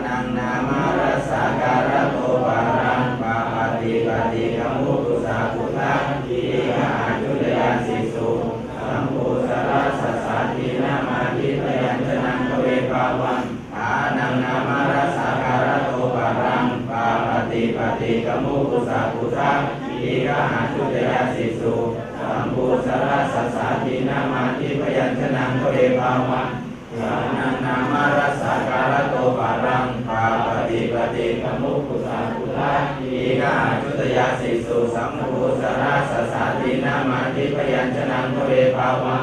นังนามารัสสะการะโตปารังปาปฏิปฏิกมุตุสาภุทังทีฆาจุตยาสิสุสัมภูสรัสสะสาทีนามาทิพยัญชนะกเวภาวังฐานังนามารัสสะการะโตปารังปาปฏิปฏิกมุตุสาภุทังทีฆาจุตยาสิสุสัมภูสรัสสะสาทีนามาทิพยัญชนะกเวภาวังฐานังนามารัสสะการะโตปารังปาปฏิปฏิกมุตุสาภุทังทีฆาจุตยาสิสุสัมภูสรัสสะสาทีนามาทิพยัญชนะกเวภาวัง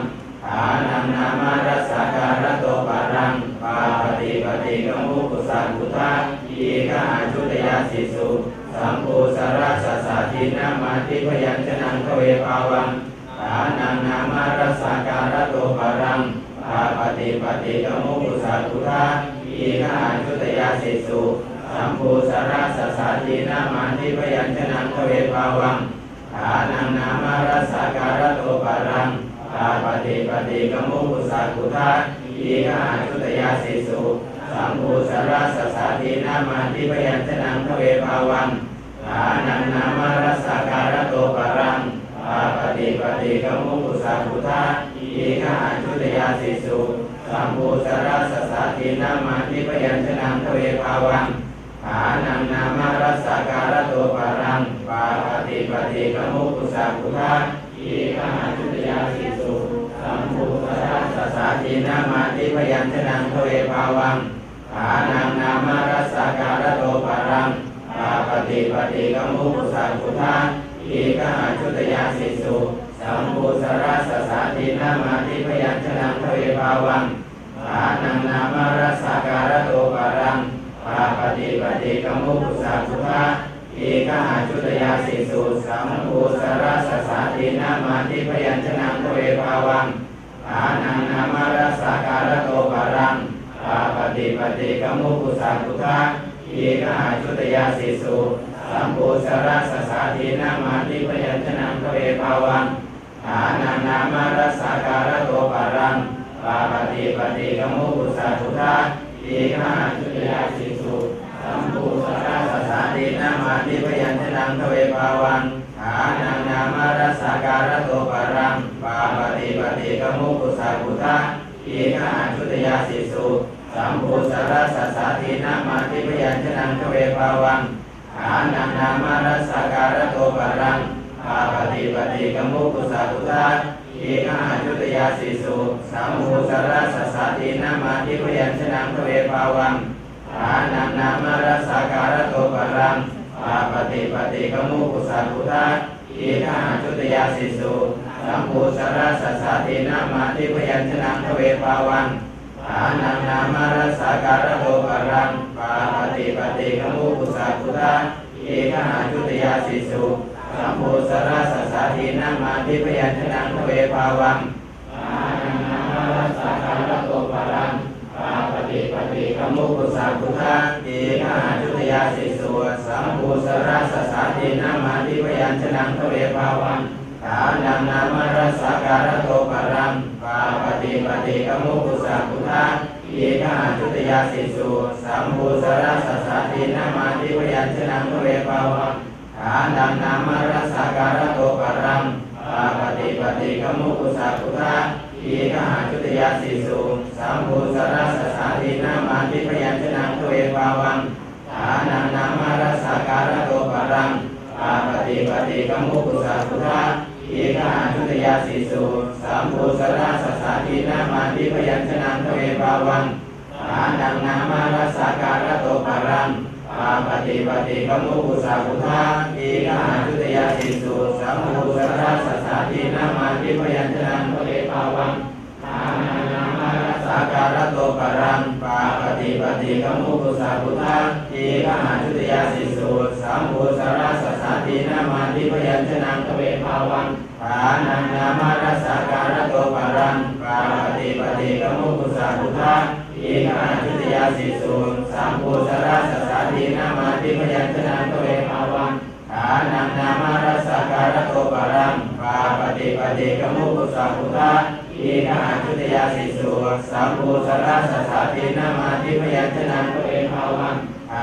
ฐานังนามารัสสะการะโตปารังปาปฏิปฏิกมุตุสาภุทังทีฆาจุตยาสิสุสัมภูสรัสสะสาทีนามาทิพยัญชนะกเวภาวังฐานังนามารัสสะการะโตปารังปาปฏิปฏิกมุตุสาภุทังทีฆาจุตยาสิสุสัมภูสรัสสะสาทีนามาทิพยัญชนะกเวภาวังฐานังนามารัสสะการะโตปารังปาปฏิปฏิกมุตุสาภุทังทีฆาจุตยาสิสุสัมภูสรัสสะสาทีนามาทิพยัญชนะกเวภาวังฐานังนามารัสสะการะโตปารังปาปฏิปฏิกมุตุสาภุทังทีฆาจุตยาสิสุสัมภูสรัสสะสาทีนามาทิพยัญชนะกเวภาวังฐานังนามารัสสะการะโตปารังปาปฏิปฏิกมุตุสาภุทังทีฆาจุตยาสิสุสัมภูสรัสสะสาทีนามาทิพยัญชนะกเวภาวังฐานังนามารัสสะการะโตปารังปาปฏิปฏิกมุตุสาภุทังทีฆาจุตยาสิสุสัมภูสรัสสะสาทีนามาทิพยัญชนะกเวภาวังฐานังนามารัสสะการะโตปารังปาปฏิปฏิกมุตุสาภุทังทีฆาจุตยาสิสุสัมภูสรัสสะสาทีนามาทิพยัญชนะกเวภาวังฐานังนามารัสสะการะโตปารังปาปฏิปฏิกมุตุสาภุทังทีฆาจุตยาสิสุสัมภูสรัสสะสาทีนามาทิพยัญชนะกเวภาวังฐานังนามารัสสะการะโตปารังปาปฏิปฏิกมุตุสาภุทังทีฆาจุตยาสิสุสัมภูสรัสสะสาทีนามาทิพยัญชนะกเวภาวังฐานังนามารัสสะการะโตปารังปาปฏิปฏิกมุตุสาภุทังทีฆาจุตยาสิสุสัมภูสรัสสะสาทีนามาทิพยัญชนะกเวภาวังฐานังนามารัสสะการะโตปารังปาปฏิปฏิกมุตุสาภุทังทีฆาจุตยาสิสุสัมภูสรัสสะสาทีนามาทิพยัญชนะกเวภาวังฐานังนามารัสสะการะโตปารังปาปฏิปฏิกมุตุสาภุทังทีฆาจุตยาสิสุสัมภูสรัสสะสาทีนามาทิพยัญชนะกเวภาวังฐานังนามารัสสะการะโตปารังปาปฏิปฏิกมุตุสาภุทังทีฆาจุตยาสิสุสัมภูสรัสสะสาทีนามาทิพยัญชนะกเวภาวังฐานังนามารัสสะการะโตปารังปาปฏิปฏิกมุตุสาภุทังทีฆาจุตยาสิสุสัมภูสรัสสะสาทีนามาทิพยัญชนะกเวภาวังฐานังนามารัสสะการะโตปารังปาปฏิปฏิกมุตุสาภุทังทีฆาจุตยาสิสุสัมภูสรัสสะสาทีนามาทิพยัญชนะกเวภาวังฐานังนามารัสสะการะโตปารังปาปฏิปฏิกมุตุสาภุทังทีฆาจุตยาสิสุสัมภูสรัสสะสาทีนามาทิพยัญชนะกเวภาวังฐานังนามารัสสะการะโตปารังปาปฏิปฏิกมุตุสาภุทังทีฆาจุตยาสิสุสัมภูสรัสสะสาทีนามาทิพยัญชนะกเวภาวังฐานังนามารัสสะการะโตปารังปาปฏิปฏิกมุตุสาภุทังทีฆาจุตยาสิสุสัมภูสรัสสะสาทีนามาทิพยัญชนะกเวภาวังฐานังนามารัสสะการะโตปารังปาปฏิปฏิกมุตุสาภุทังทีฆาจุตยาสิสุสัมภูสรัสสะสาทีนามาทิพยัญชนะกเวภาวังฐานังนามารัสสะการะโตปารังปาปฏิปฏิกมุตุสาภุทังทีฆาจุตยาสิสุสัมภูสรัสสะสาทีนามาทิพยัญชนะกเวภาวังฐานังนามารัสสะการะโตปารังปาปฏิปฏิกมุตุสาภุทังทีฆาจุตยาสิสุสัมภูสรัสสะสาทีนามาทิพยัญชนะกเวภาวัง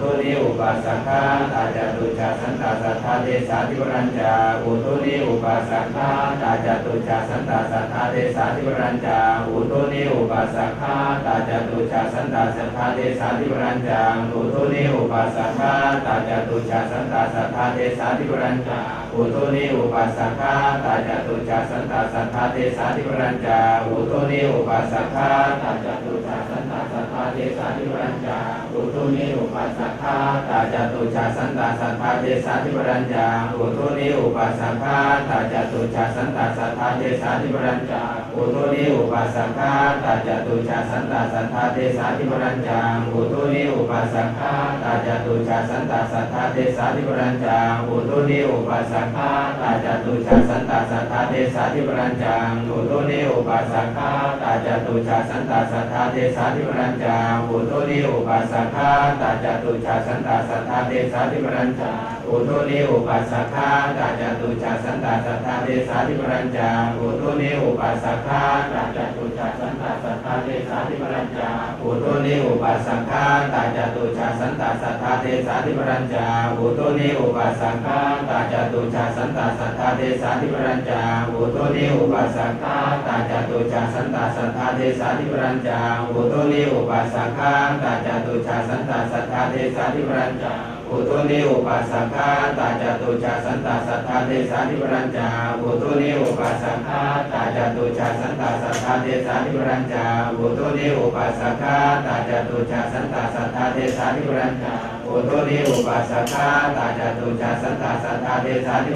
ทุนิอุปัสสคะตาจตุชาสันตาสัทธาเทสาธิวรัญจาอุทุนิอุปัสสคะตาจตุชาสันตาสัทธาเทสาธิวรัญจาอุทุนิอุปัสสคะตาจตุชาสันตาสัทธาเทสาธิวรัญจาอุทุนิอุปัสสคะตาจตุชาสันตาสัทธาเทสาธิวรัญจาอุทุนิอุปัสสคะตาจตุชาสันตาสัทธาเทสาธิวรัญจาอุทุนิอุปัสสคะตาจตุชาสันตาสัทธาเทสาธิวรัญจาอุทุนิอุปัสสคะตาจตุชาสันตาสัทธาเทสาธิวรัญจาอุทุนิอุปัสสคะตาจตุชาสันตาสัทธาเทสาธิวรัญจาอุทุนิอุปัสสคะตาจตุชาสันตาสัทธาเทสาธิวรัญจาอุทุนิอุปัสสคะตาจตุชาสันตาสัทธาเทสาธิวรัญจาอุทุนิอุปัสสคะตาจตุชาสันตาสัทธาเทสาธิวรัญจาอุทุนิอุปัสสคะตาจตุชาสันตาสัทธาเทสาธิวรัญจาอุทุนิอุปัสสคะตาจตุชาสันตาสัทธาเทสาธิวรัญจาอุทุนิอุปัสสคะตาจตุชาสันตาสัทธาเทสาธิวรัญจาอุทุนิอุปัสสคะตาจตุชาสันตาสัทธาเทสาธิวรัญจาอุทุนิอุปัสสคะตาจตุชาสันตาสัทธาเทสาธิวรัญจาอุทุนิอุปัสสคะตาจตุชาสันตาสัทธาเทสาธิวรัญจาอุทุนิอุปัสสคะตาจตุชาสันตาสัทธาเทสาธิวรัญจาอุทุนิอุปัสสคะตาจตุชาสันตาสัทธาเทสาธิวรัญจาอุทุนิอุปัสสคะตาจตุชาสันตาสัทธาเทสาธิวรัญจาอุทุนิอุปัสสคะตาจตุชาสันตาสัทธาเทสาธิวรัญจาอุทุนิอุปัสสคะตาจตุชาสันตาสัทธาเทสาธิวรัญจา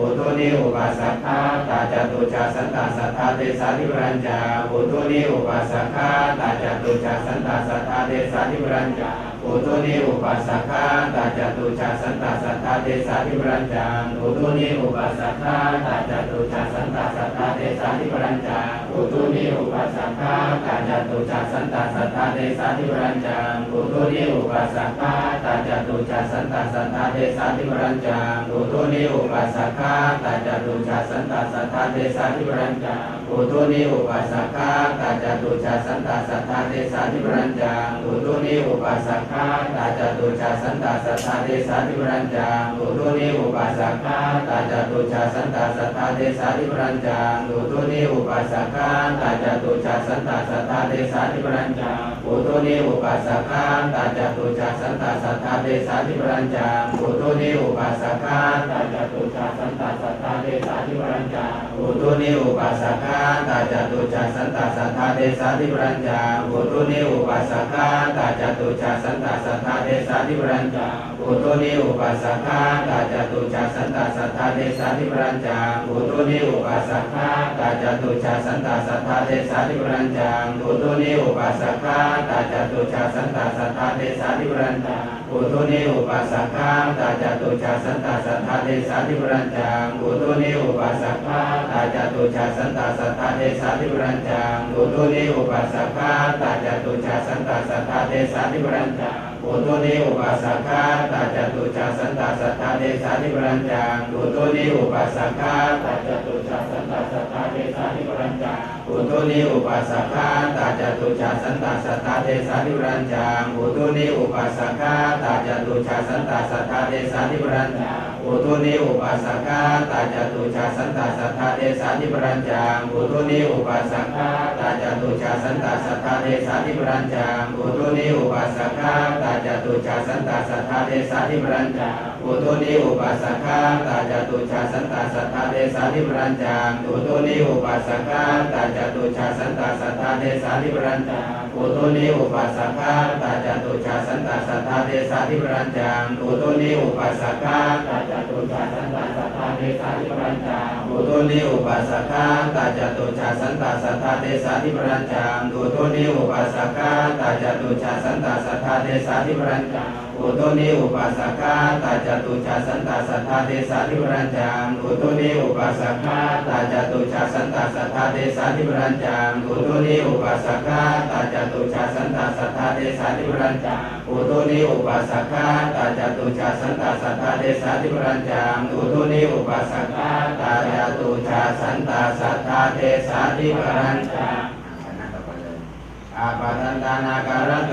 อุทุนิอุปัสสคะตาจตุชาสันตาสัทธาเทสาธิวรัญจาอุทุนิอุปัสสคะตาจตุชาสันตาสัทธาเทสาธิวรัญจาอุทุนิอุปัสสคะตาจตุชาสันตาสัทธาเทสาธิวรัญจาอุทุนิอุปัสสคะตาจตุชาสันตาสัทธาเทสาธิวรัญจาอุทุนิอุปัสสคะตาจตุชาสันตาสัทธาเทสาธิวรัญจาอุทุนิอุปัสสคะตาจตุชาสันตาสัทธาเทสาธิวรัญจาอุทุนิอุปัสสคะตาจตุชาสันตาสัทธาเทสาธิวรัญจาอุทุนิอุปัสสคะตาจตุชาสันตาสัทธาเทสาธิวรัญจาอุทุนิอุปัสสคะตาจตุชาสันตาสัทธาเทสาธิวรัญจาอุทุนิอุปัสสคะตาจตุชาสันตาสัทธาเทสาธิวรัญจาอุทุนิอุปัสสคะตาจตุชาสันตาสัทธาเทสาธิวรัญจาอุทุนิอุปัสสคะตาจตุชาสันตาสัทธาเทสาธิวรัญจาอุทุนิอุปัสสคะตาจตุชาสันตาสัทธาเทสาธิวรัญจาอุทุนิอุปัสสคะตาจตุชาสันตาสัทธาเทสาธิวรัญจาอุทุนิอุปัสสคะตาจตุชาสันตาสัทธาเทสาธิวรัญจาอุทุนิอุปัสสคะตาจตุชาสันตาสัทธาเทสาธิวรัญจาอุทุนิอุปัสสคะตาจตุชาสันตาสัทธาเทสาธิวรัญจาอุทุนิอุปัสสคะตาจตุชาสันตาสัทธาเทสาธิวรัญจาอุทุนิอุปัสสคะตาจตุชาสันตาสัทธาเทสาธิวรัญจาอุทุนิอุปัสสคะตาจตุชาสันตาสัทธาเทสาธิวรัญจาอุทุนิอุปัสสคะตาจตุชาสันตาสัทธาเทสาธิวรัญจาอุทุนิอุปัสสคะตาจตุชาสันตาสัทธาเทสาธิวรัญจาอุทุนิอุปัสสคะตาจตุชาสันตาสัทธาเทสาธิวรัญจาอุทุนิอุปัสสคะตาจตุชาสันตาสัทธาเทสาธิวรัญจาอุทุนิอุปัสสคะตาจตุชาสันตาสัทธาเทสาธิวรัญจาอุทุนิอุปัสสคะตาจตุชาสันตาสัทธาเทสาธิวรัญจาอุทุนิอุปัสสคะตาจตุชาสันตาสัทธาเทสาธิวรัญจาอุทุนิอุปัสสคะตาจตุชาสันตาสัทธาเทสาธิวรัญจาอุทุนิอุปัสสคะตาจตุชาสันตาสัทธาเทสาธิวรัญจาอุทุนิอุปัสสคะตาจตุชาสันตาสัทธาเทสาธิวรัญจาอุทุนิอุปัสสคะตาจตุชาสันตาสัทธาเทสาธิวรัญจาอุทุนิอุปัสสคะตาจตุชาสันตาสัทธาเทสาธิวรัญจาอุทุนิอุปัสสคะตาจตุชาสันตาสัทธาเทสาธิวรัญจาอุทุนิอุปัสสคะตาจตุชาสันตาสัทธาเทสาธิวรัญจาอุทุนิอุปัสสคะตาจตุชาสันตาสัทธาเทสาธิวรัญจาอุทุนิอุปัสสคะตาจตุชาสันตาสัทธาเทสาธิวรัญจาอุทุนิอุปัสสคะตาจตุชาสันตาสัทธาเทสาธิวรัญจาอุทุนิอุปัสสคะตาจตุชาสันตาสัทธาเทสาธิวรัญจาอุทุนิอุปัสสคะตาจตุชาสันตาสัทธาเทสาธิวรัญจาอุทุนิอุปัสสคะตาจตุชาสันตาสัทธาเทสาธิวรัญจาอาปะทันตานาการโต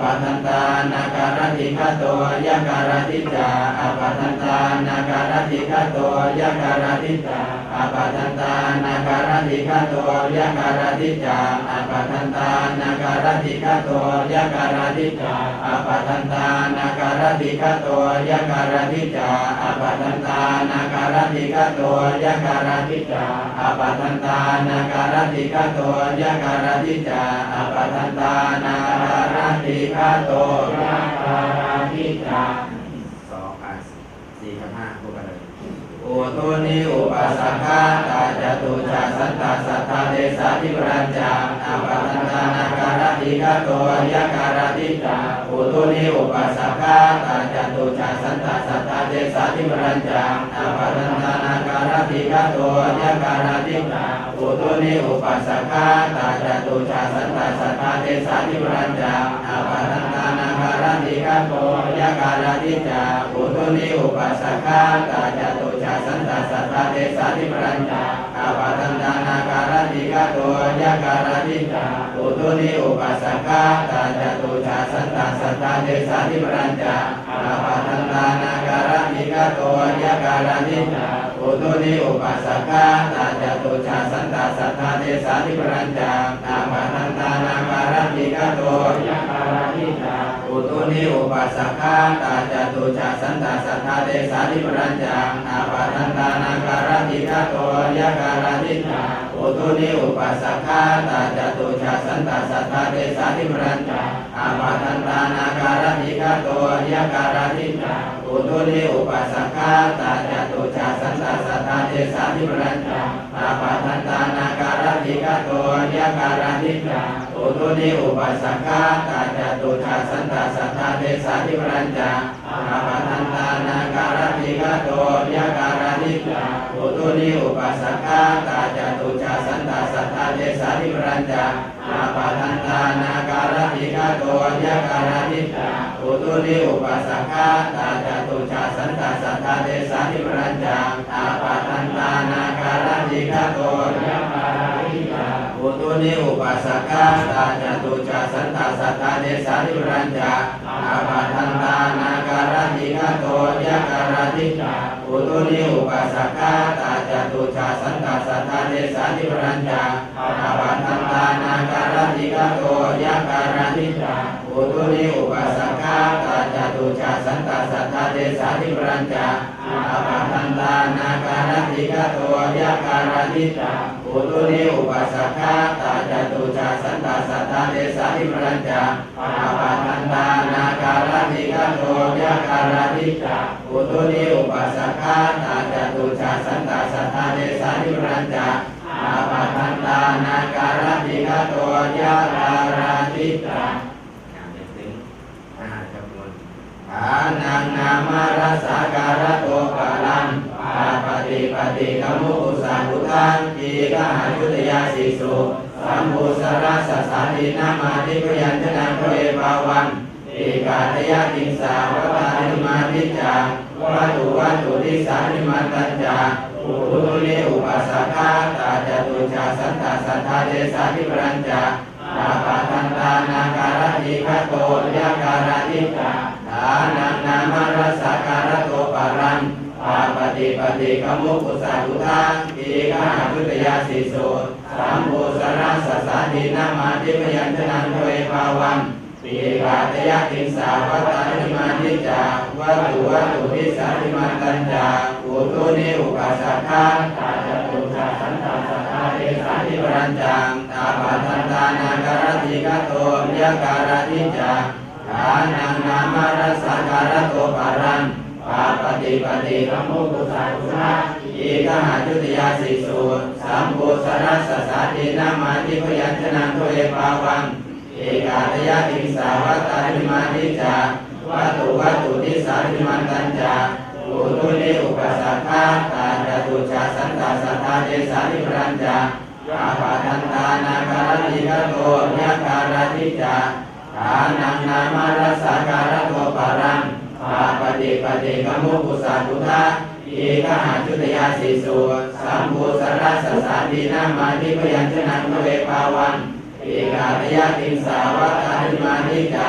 ปัทันตานาการติฆะโตยะการติจาอปัทันตานาการติฆะโตยะการติจาอปัทันตานาการติฆะโตยะการติจาอปัทันตานาการติฆะโตยะการติจาอปัทันตานาการติฆะโตยะการติจาอปัทันตานาการติฆะโตยะการติจาอปัทันตานาการติฆะโตยะการติจาอปัทันตานาการติฆะโตยะการติจา2 4 5พูดกันเลยอุตุนิอุปัสสคาตาจตุจาสันตสัทธาเดสาธิปรัญจาอปัทันตานาการติฆะโตยะการติจาอุตุนิอุปัสสคาตาจตุจาสันตสัทธาเดสาธิปรัญจาอปัทันตานาการติฆะโตยะการติจาอุตุนิอุปัสสคาตาจตุจาสันตสัทธาเดสาธิปรัญจาอปัทันตานาการติฆะโตยะการติจาอุตุนิอุปัสสคาตาจตุจาสันตสัทธาเดสาธิปรัญจาอปัทันตานาการติฆะโตยะการติจาอุตุนิอุปัสสคาตาจตุจาสันตสัทธาเดสาธิปรัญจาอปัทันตานาการติฆะโตยะการติจาอุตุนิอุปัสสคาตาจตุจาสันตสัทธาเดสาธิปรัญจาอปัทันตานาการติฆะโตยะการติจาอุตุนิอุปัสสคาตาจตุจาสันตสัทธาเดสาธิปรัญจาอปัทันตานาการติฆะโตยะการติจาอุตุนิอุปัสสคาตาจตุจาสันตสัทธาเดสาธิปรัญจาอปัทันตานาการติฆะโตยะการติจาอุตุนิอุปัสสคาตาจตุจาสันตสัทธาเดสาธิปรัญจาอปัทันตานาการติฆะโตยะการติจาอุตุนิอุปัสสคาตาจตุจาสันตสัทธาเดสาธิปรัญจาอปัทันตานาการติฆะโตยะการติจาอุตุนิอุปัสสคาตาจตุจาสันตสัทธาเดสาธิปรัญจาอปัทันตานาการติฆะโตยะการติจาอุตุนิอุปัสสคาตาจตุจาสันตสัทธาเดสาธิปรัญจาอปัทันตานาการติฆะโตยะการติจาอุตุนิอุปัสสคาตาจตุจาสันตสัทธาเดสาธิปรัญจาอปัทันตานาการติฆะโตยะการติจาอุตุนิอุปัสสคาตาจตุจาสันตสัทธาเดสาธิปรัญจาอปัทันตานาการติฆะโตยะการติจาอุตุนิอุปัสสคาตาจตุจาสันตสัทธาเดสาธิปรัญจาอปัทันตานาการติฆะโตยะการติจาอุตุนิอุปัสสคาตาจตุจาสันตสัทธาเดสาธิปรัญจาอปัทันตานาการติฆะโตยะการติจาอุตุนิอุปัสสคาตาจตุจาสันตสัทธาเดสาธิปรัญจาอปัทันตานาการติฆะโตยะการติจาอานังนามารัสสาการะโตปะลังปฏิปฏิกมุอุสาหุทังกีกหายุตยาสิสุสัมภูสรัสสสานินามาทิพยัญชนะโพเอภาวันเอกาทยติงสาวตานิมาทิจาวัตุทิสานิมาตัญจาอุตุนิอุปัสสคาตาจตุจาสันตสัทธาเดสาธิปรัญจาอาปาทันตานาการติฆะโตยะการติจาอานังนามารัสสาการะโตปะรังปฏิปฏิกมุอุสาหุทังกีกหาพุตยาสิสุสัมภูสรัสสสานินามาทิพยัญชนะโพเอภาวันปีกาตยะติงสาวตานิมาทิจาวัตุทิสานิมาตัญจาอุตุนิอุปัสสคาตาจตุจาสันตสัทธาเดสาธิปรัญจาอาปาทันตานาการติฆะโตยะการติจาอานังนามารัสสาการะโตปะรังปฏิปฏิกมุอุสาหุทังอีกหาจุตยาสิสุสัมภูสรัสสสานินามาทิพยัญชนะโพเอภาวันเอกาทยะติงสาวตานิมาทิจาวัตุทิสานิมาตัญจาอุตุนิอุปัสสคาตาจตุจาสันตสัทธาเดสาธิปรัญจาอาปาทันตานาการติฆะโตยะการติจาอานังนามารัสสาการะโตปะรังปฏิปฏิกมุอุสาหุทังอีกหาจุตยาสิสุสัมภูสรัสสสานินามาทิพยัญชนะโพเอภาวันเอกาทยะติงสาวตานิมาทิจา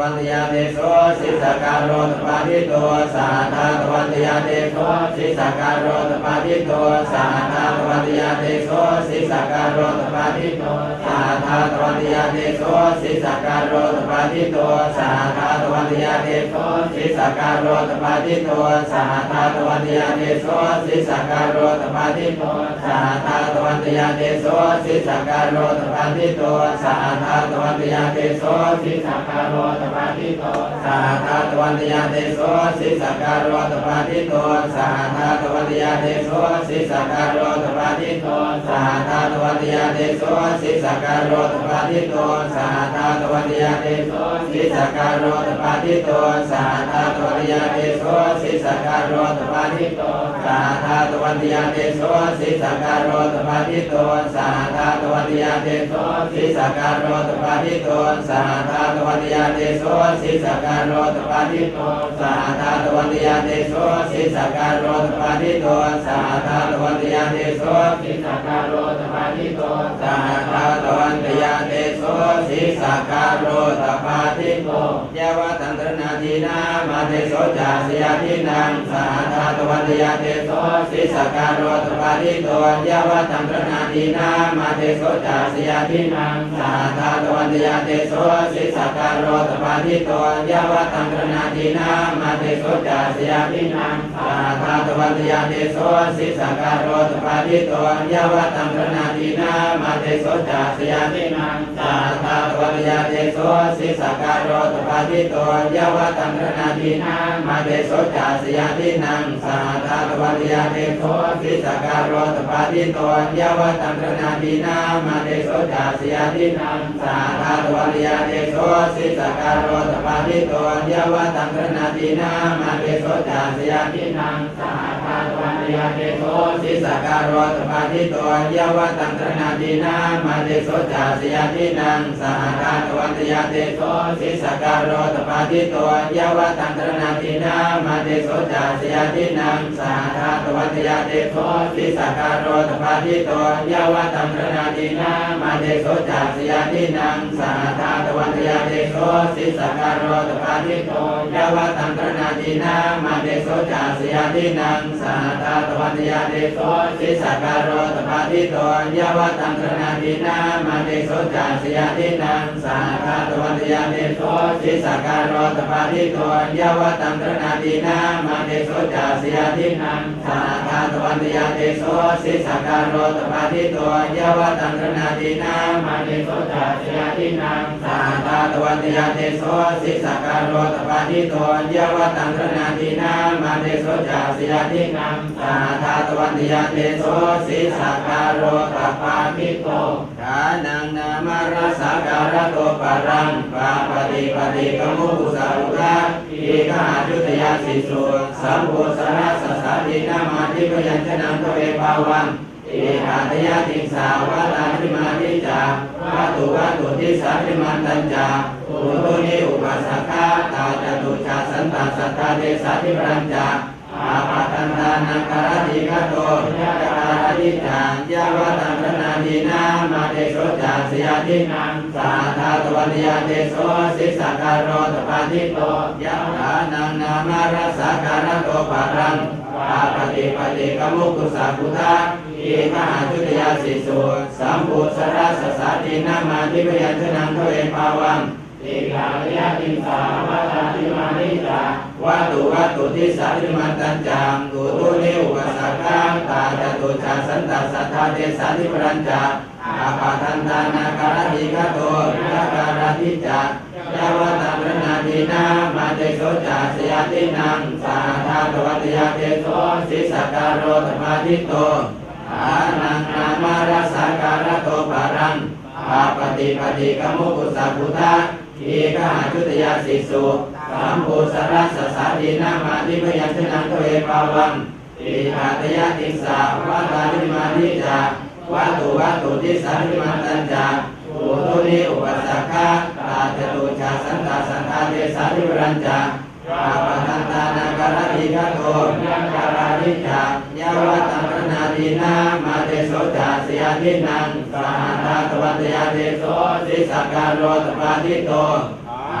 วันตยาเตโสสิสการโรตปาทิโตสาธาตวันตยาเตโสสิสการโรตปาทิโตสาธาตวันตยาเตโสสิสการโรตปาทิโตสาธาตวันตยาเตโสสิสการโรตปาทิโตสาธาตวันตยาเตโสสิสการโรตปาทิโตสาธาตวันตยาเตโสสิสการโรตปาทิโตสาธาตวันตยาเตโสสิสการโรตปาทิโตสาธาตวันตยาเตโสสิสการโรตปาทิโตสาธาตวันตยาเตโสสิสการโรตปาทิโตสาธาตวันตยาเตโสสิสการโรตปาทิโตสาธาตวันตยาเตโสสิสการโรตปาทิโตสาธาตวันตยาเตโสสิสการโรตปาทิโตสาธาตวันตยาเตโสสิสการโรตปาทิโตสาธาตวันตยาเตโสสิสการโรตปาทิโตสาธาตวันตยาเตโสสิสการโรตปาทิโตสาธาตวันตยาเตโสสิสการโรตปาทิโตสาธาตวันตยาเตโสสิสการโรตปาทิโตสาธาตวันตยาเตโสสิสการโรตปาทิโตสาธาตวันตยาเตโสสิสการโรตปาทิโตยะวะตันตรนาทีนามาเตโสจาสยาทินังสาธาตวันตยาเตโสสิสการโรตปาทิโตยะวะตันตรนาทีนามาเตโสจาสยาทินังสาธาตวันตยาเตโสสิสการโรตปาทิโตยะวะตันตรนาทีนามาเตโสจาสยาทินังสาธาตวันตยาเตโสสิสการโรตปาทิโตยะวะตันตรนาทีนามาเตโสจาสยาทินังสาธาตวันตยาเตโสสิสการโรตปาทิโตยะวะตันตรนาทีนามาเตโสจาสยาทินังสาธาตวันตยาเตโสสิสการโรตปาทิโตยะวะตันตรนาทีนามาเตโสจาสยาทินังสาธาตวันตยาเตโสสิสการโรตปาทิโตยะวะตันตรนาทีนามาเตโสจาสยาทินังสาธาตวันตยาเตโสสิสการโรตปาทิโตยะวะตันตรนาทีนามาเตโสจาสยาทินังสาธาตวันตยาเตโสสิสการโรตปาทิโตยะวะตันตรนาทีนามาเตโสจาสยาทินังสาธาตวันตยาเตโสสิสการโรตปาทิโตยะวะตันตรนาทีนามาเตโสจาสยาทินังสาธาตวันตยาเตโสสิสการโรตปาทิโตยะวะตันตรนาทีนามาเตโสจาสยาทินังสาธาตวันตยาเตโสสิสการโรตปาทิโตยะวะตันตรนาทีนามาเตโสจาสยาทินังสาธาตวันตยาเตโสสิสการโรตปาทิโตยะวะตันตรนาทีนามาเตโสจาสยาทินังสาธาตวันตยาเตโสสิสการโรตปาทิโตยะวะตันตรนาทีนามาเตโสจาสยาทินังสาธาตวันตยาเตโสสิสการโรตปาทิโตยะวะตันตรนาทีนามาเตโสจาสยาทินังสาธาตวันตยาเตโสสิสการโรตปาทิโตฐานังนามารัสสาการะโตปารังปาปฏิปฏิกมุกุสารุทะอีกาจุตยาสิสุสัมโพสรัสสาธินามาทิพยัญชนะทเวภาวังอิหาตยาติงสาวะตาธิมาทิจาวัตุทิสาธิมันตัญจาอุตุนิอุปัสสคาตาจตุชาสันตาสัทธาเดสาธิปรัญจาอาปาตันตานังคารติกโตยะการติจายะวะตันตรนาทีนามาเตโสจาสยาทินังสาธาตวันตยาเตโสสิสการโรตปาทิโตยะฐานังนามารัสสาการะโตปารังปาปฏิปฏิกมุกุสาพุทธะอีกาจุตยาสิสุสัมปุสรัสสาธินามาทิพยัญชนะทเวภาวังอิกาตยาติงสาวะตาธิมาทิจาวัตุทิสาธิมันตัญจามตุตุนิอุปัสสคังตาจตุชาสันตสัทธาเดสาธิปรัญจาอาปาทันตานาการติกโตยะการติจายะวะตันตรนาทีนามาเตโสจาสยาทินังสาธาตวันตยาเตโสสิสการโรตปาทิโตอานังนามารัสสาการะโตปารังปาปฏิปฏิกมุกุสาพุทธะอีกาจุตยาสิสุสัมโพสรัสสสาธินามาทิพยัญชนะทเวภาวังอิหาตยาติงสาวะตาธิมาทิจาวัตุทิสาธิมันตัญจาอุตุนิอุปัสสคาตาจตุชาสันตาสัทธาเดสาธิปรัญจาอาปาทันตานาการติกโตยะการติจายะวะตันตรนาทีนามาเตโสจาสยาทินังสาธาตวันตยาเตโสสิสการโรตปาทิโตอ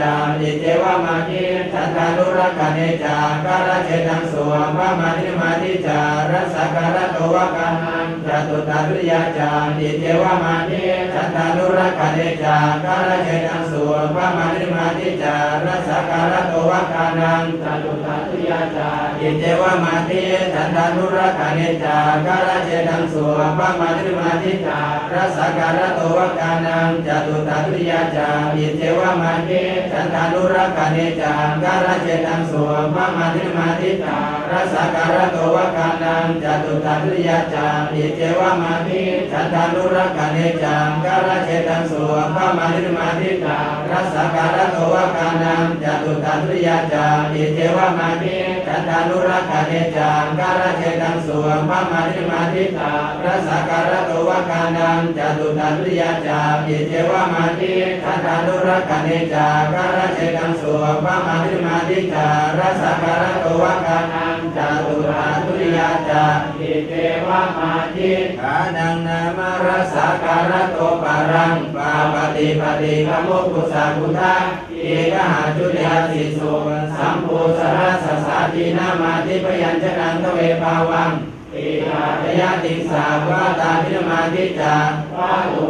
จาอิเจวะมาคิฉันทานุรักขเนจากาลเจตังสวมพระมานิมาทิจารัสการะโตวะกานังจตุตาตุยาจาอิเจวะมาคิฉันทานุรักขเนจากาลเจตังสวมพระมานิมาทิจารัสการะโตวะกานังจตุตาตุยาจาอิเจวะมาคิฉันทานุรักขเนจากาลเจตังสวมพระมานิมาทิจารัสการะโตวะกานังจตุตาตุยาจาอิเจวะมาคิฉันทานุรักขเนจากาลเจตังสวมพระมานิมาทิจารัสการะโตวะกานังจตุตาตุยาจาอิเจวะมาคิฉันทานุรักขเนจากาลเจตังสวมพระมานิมาทิจารัสการะโตวะกานังจตุตาตุยาจาอิเจวะมาคิฉันทานุรักขเนจากาลเจตังสวมพระมานิมาทิจารัสการะโตวะกานังจตุตาตุยาจาอิเจวะมาคิฉันทานุรักขเนจากาลเจตังสวมพระมานิมาทิจารัสการะโตวะกานังจตุตาตุยาจาอิเจวะมาคิกานังนามารัสการะโตปารังปาปฏิปฏิกโมกุสาคุทาเอกหาจุลยาสิสุสัมภูสรัสสาทีนามาทิพยัญชนะทเวภาวังอิหาตยะติสาวะตาทิมาทิจา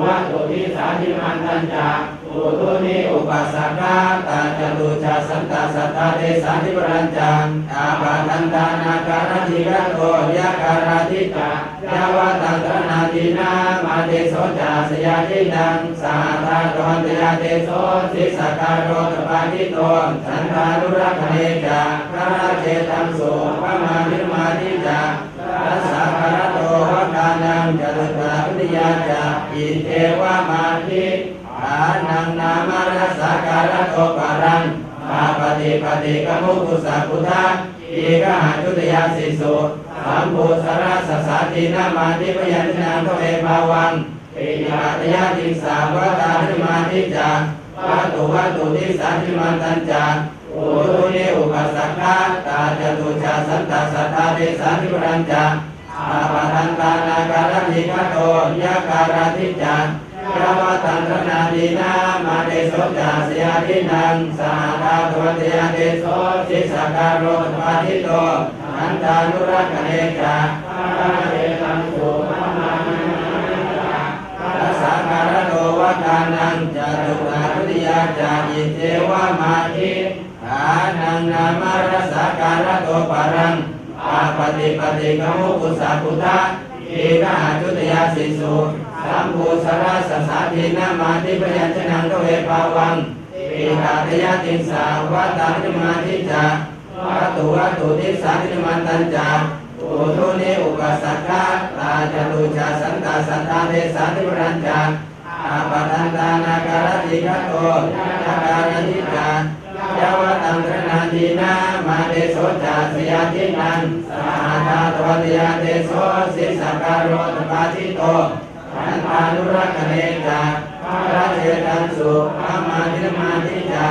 วะตุทิสาทิมันตัญจาอุตุนิอุปัสสกาตาจตุชาสันตสัทธาเทสาธิปรัญจังอาปาทันตานาการติกะโตยะการติจายาวะตังตนาตินามาเตโสจาสยาทินังสาธาตวันตยาเตโสสิสการโรตปาทิโตสันทานุรักขเนจากาลเจตังโสพระมานิมาทิจารัสสาการะโตวะกานังจตุตาตุยาจาอิเทวะมาทิอานังนามารัสสการะโตปารังปาปฏิปฏิกมุตุสาคุทาเอกหาจุตยาสิสุสัมภูสรัสสาทีนามาทิพยัญชนะทเวภาวังปิยาตยะติสาวะตาทิมาทิจาวะตุทิสาทิมันตัญจาอุตุนิอุปัสสกาตาจตุชาสันตสัทธาเทสาธิปรัญจาอาปาทันตานาการติกะโตยะการติจายาวะตังตนาทีนามาเตโสจาสยาทินังสาธาตวันตยาเตโสสิสการโรตปาทิโตอันตานุรักขเนจากาลเจตังโสพระมานิมาทิจารัสสการะโตวะกานังจตุตาตุยาจาอิเทวะมาทิฐานังนามารัสสการะโตปารังปาปฏิปฏิกมุกุสาคุทาเอกหาจุตยาสิสุสัมภูสรัสสาทีนามาทิพยัญชนะทเวภาวังอิหาตยะติสาวะตาทิมาทิจาวะตุทิสาทิมันตัญจาอุทุนิอุปัสสกาตาจตุชาสันตสัทธาเทสาธิปรัญจาอาปาทันตานาการติกะโตยะการติจายาวะตังตนาทีนามาเตโสจาสยาทินังสาธาตวันตยาเตโสสิสการโรตปาทิโตอันตานุรักขเนจากาลเจตังสุพระมานิมาทิจา